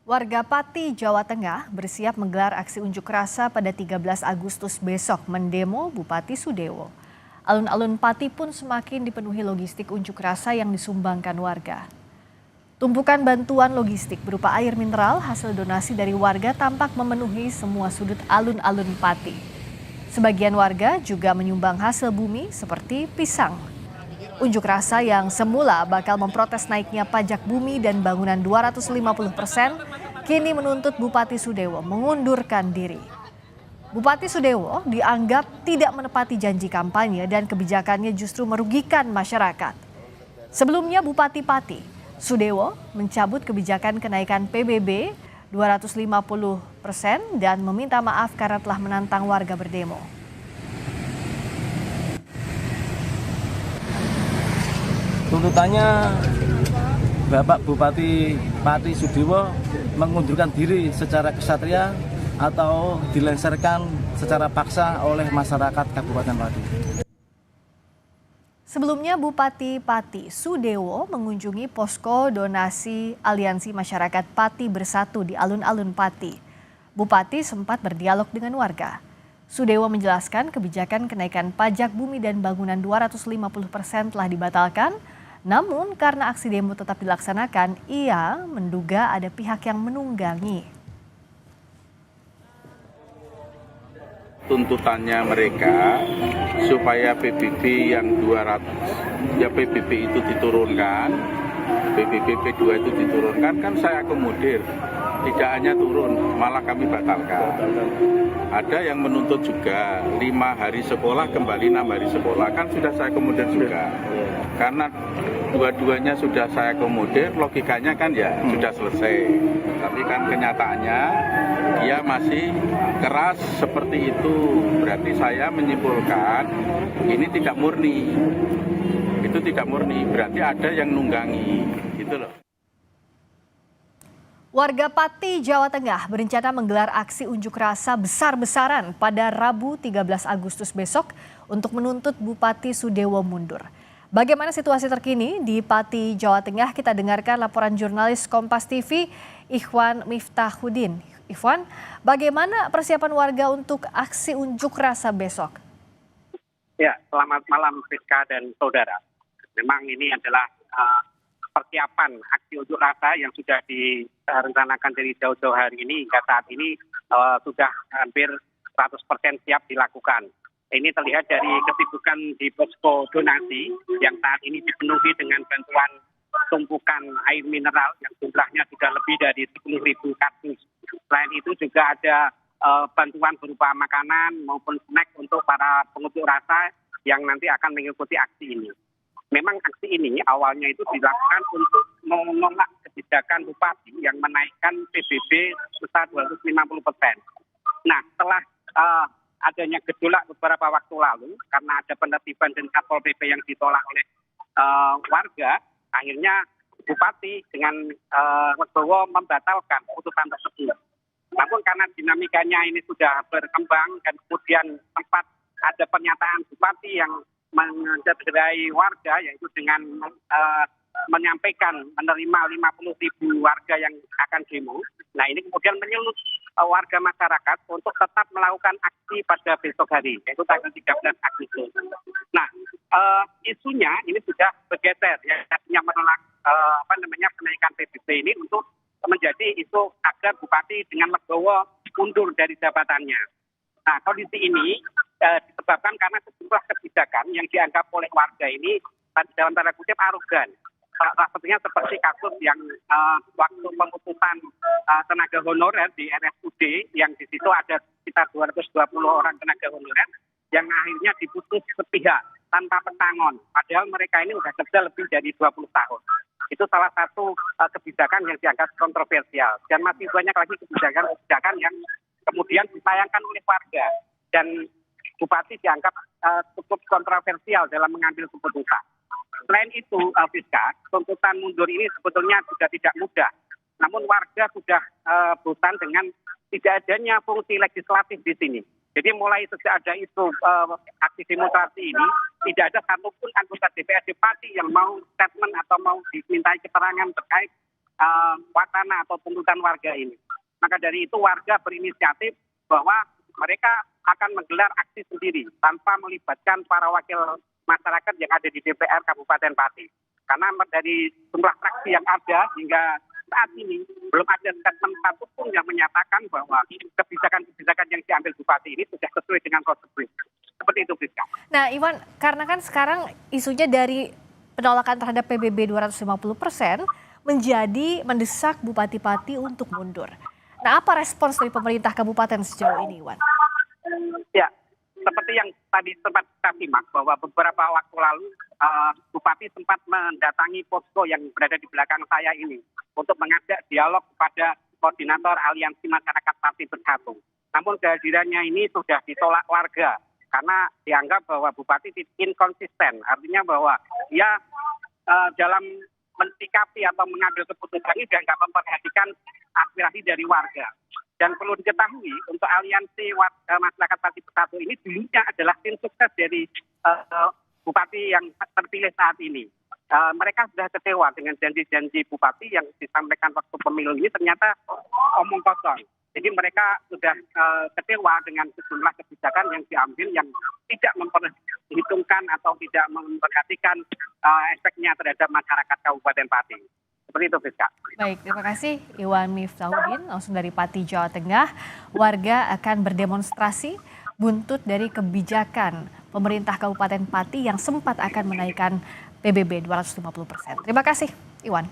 Warga Pati, Jawa Tengah bersiap menggelar aksi unjuk rasa pada 13 Agustus besok mendemo Bupati Sudewo. Alun-alun Pati pun semakin dipenuhi logistik unjuk rasa yang disumbangkan warga. Tumpukan bantuan logistik berupa air mineral hasil donasi dari warga tampak memenuhi semua sudut alun-alun Pati. Sebagian warga juga menyumbang hasil bumi seperti pisang. Unjuk rasa yang semula bakal memprotes naiknya pajak bumi dan bangunan 250%, kini menuntut Bupati Sudewo mengundurkan diri. Bupati Sudewo dianggap tidak menepati janji kampanye dan kebijakannya justru merugikan masyarakat. Sebelumnya Bupati Pati, Sudewo mencabut kebijakan kenaikan PBB 250% dan meminta maaf karena telah menantang warga berdemo. Tuntutannya Bapak Bupati Pati Sudewo mengundurkan diri secara kesatria atau dilengsarkan secara paksa oleh masyarakat Kabupaten Pati. Sebelumnya Bupati Pati Sudewo mengunjungi posko donasi Aliansi Masyarakat Pati Bersatu di alun-alun Pati. Bupati sempat berdialog dengan warga. Sudewo menjelaskan kebijakan kenaikan pajak bumi dan bangunan 250% telah dibatalkan. Namun karena aksi demo tetap dilaksanakan, ia menduga ada pihak yang menunggangi. Tuntutannya mereka supaya PBB yang 200, ya PBB itu diturunkan, PBB P2 itu diturunkan, kan saya akomodir. Tidak hanya turun, malah kami batalkan. Ada yang menuntut juga 5 hari sekolah kembali 6 hari sekolah, kan sudah saya akomodir juga. Karena dua-duanya sudah saya akomodir, logikanya kan ya sudah selesai. Tapi kan kenyataannya dia masih keras seperti itu. Berarti saya menyimpulkan ini tidak murni. Itu tidak murni, berarti ada yang nunggangi, gitu loh. Warga Pati, Jawa Tengah berencana menggelar aksi unjuk rasa besar-besaran pada Rabu 13 Agustus besok untuk menuntut Bupati Sudewo mundur. Bagaimana situasi terkini di Pati, Jawa Tengah? Kita dengarkan laporan jurnalis Kompas TV, Ikhwan Miftahuddin. Ikhwan, bagaimana persiapan warga untuk aksi unjuk rasa besok? Ya, selamat malam Rizka dan saudara. Memang ini adalah persiapan aksi unjuk rasa yang sudah direncanakan dari jauh-jauh hari ini hingga saat ini sudah hampir 100% siap dilakukan. Ini terlihat dari kesibukan di posko donasi yang saat ini dipenuhi dengan bantuan tumpukan air mineral yang jumlahnya sudah lebih dari 10.000 kardus. Selain itu juga ada bantuan berupa makanan maupun snack untuk para pengunjuk rasa yang nanti akan mengikuti aksi ini. Memang aksi ini awalnya itu dilakukan untuk menolak kebijakan Bupati yang menaikkan PBB sebesar 250%. Nah, setelah adanya gejolak beberapa waktu lalu karena ada penertiban dan Satpol PP yang ditolak oleh warga, akhirnya Bupati dengan legowo membatalkan keputusan tersebut. Namun karena dinamikanya ini sudah berkembang dan kemudian sempat ada pernyataan Bupati yang mencederai warga, yaitu dengan menyampaikan menerima 50.000 warga yang akan demo. Nah, ini kemudian menyulut warga masyarakat untuk tetap melakukan aksi pada besok hari, yaitu tanggal 13 Agustus. Nah, isunya ini sudah bergeser, ya, artinya menolak kenaikan PBB ini untuk menjadi isu agar Bupati dengan legowo mundur dari jabatannya. Nah, kondisi ini disebabkan karena sejumlah kebijakan yang dianggap oleh warga ini dalam tanda kutip arogan. Salah satunya seperti kasus yang waktu pemutusan tenaga honorer di RSUD yang di situ ada sekitar 220 orang tenaga honorer yang akhirnya diputus sepihak tanpa pesangon. Padahal mereka ini sudah kerja lebih dari 20 tahun. Itu salah satu kebijakan yang dianggap kontroversial. Dan masih banyak lagi kebijakan yang kemudian disayangkan oleh warga. Dan Bupati dianggap cukup kontroversial dalam mengambil keputusan. Selain itu, Fiska, tuntutan mundur ini sebetulnya juga tidak mudah. Namun warga sudah bosan dengan tidak adanya fungsi legislatif di sini. Jadi mulai sejak ada isu aksi demonstrasi ini, tidak ada satupun anggota DPRD Pati yang mau statement atau mau dimintai keterangan terkait wacana atau tuntutan warga ini. Maka dari itu warga berinisiatif bahwa mereka akan menggelar aksi sendiri tanpa melibatkan para wakil masyarakat yang ada di DPR Kabupaten Pati. Karena dari jumlah fraksi yang ada hingga saat ini belum ada statement satupun yang menyatakan bahwa kebijakan-kebijakan yang diambil Bupati ini sudah sesuai dengan prosedur. Seperti itu, Friska. Nah, Iwan, karena kan sekarang isunya dari penolakan terhadap PBB 250% menjadi mendesak Bupati Pati untuk mundur. Nah, apa respons dari pemerintah kabupaten sejauh ini, Iwan? Ya, seperti yang tadi sempat kita simak bahwa beberapa waktu lalu Bupati sempat mendatangi posko yang berada di belakang saya ini untuk mengajak dialog kepada koordinator Aliansi Masyarakat Pati Bersatu. Namun kehadirannya ini sudah ditolak warga karena dianggap bahwa Bupati inkonsisten, artinya bahwa dia dalam mensikapi atau mengambil keputusan ini dia nggak memperhatikan aspirasi dari warga. Dan perlu diketahui untuk Aliansi Masyarakat Pati Bersatu ini dulunya adalah tim sukses dari Bupati yang terpilih saat ini. Mereka sudah kecewa dengan janji-janji Bupati yang disampaikan waktu pemilu ini ternyata omong kosong. Jadi mereka sudah kecewa dengan sejumlah kebijakan yang diambil yang tidak memperhitungkan atau tidak memperhatikan efeknya terhadap masyarakat Kabupaten Pati. Seperti itu, Friska. Baik, terima kasih Iwan Miftahudin, langsung dari Pati, Jawa Tengah. Warga akan berdemonstrasi buntut dari kebijakan pemerintah Kabupaten Pati yang sempat akan menaikkan PBB 250%. Terima kasih, Iwan.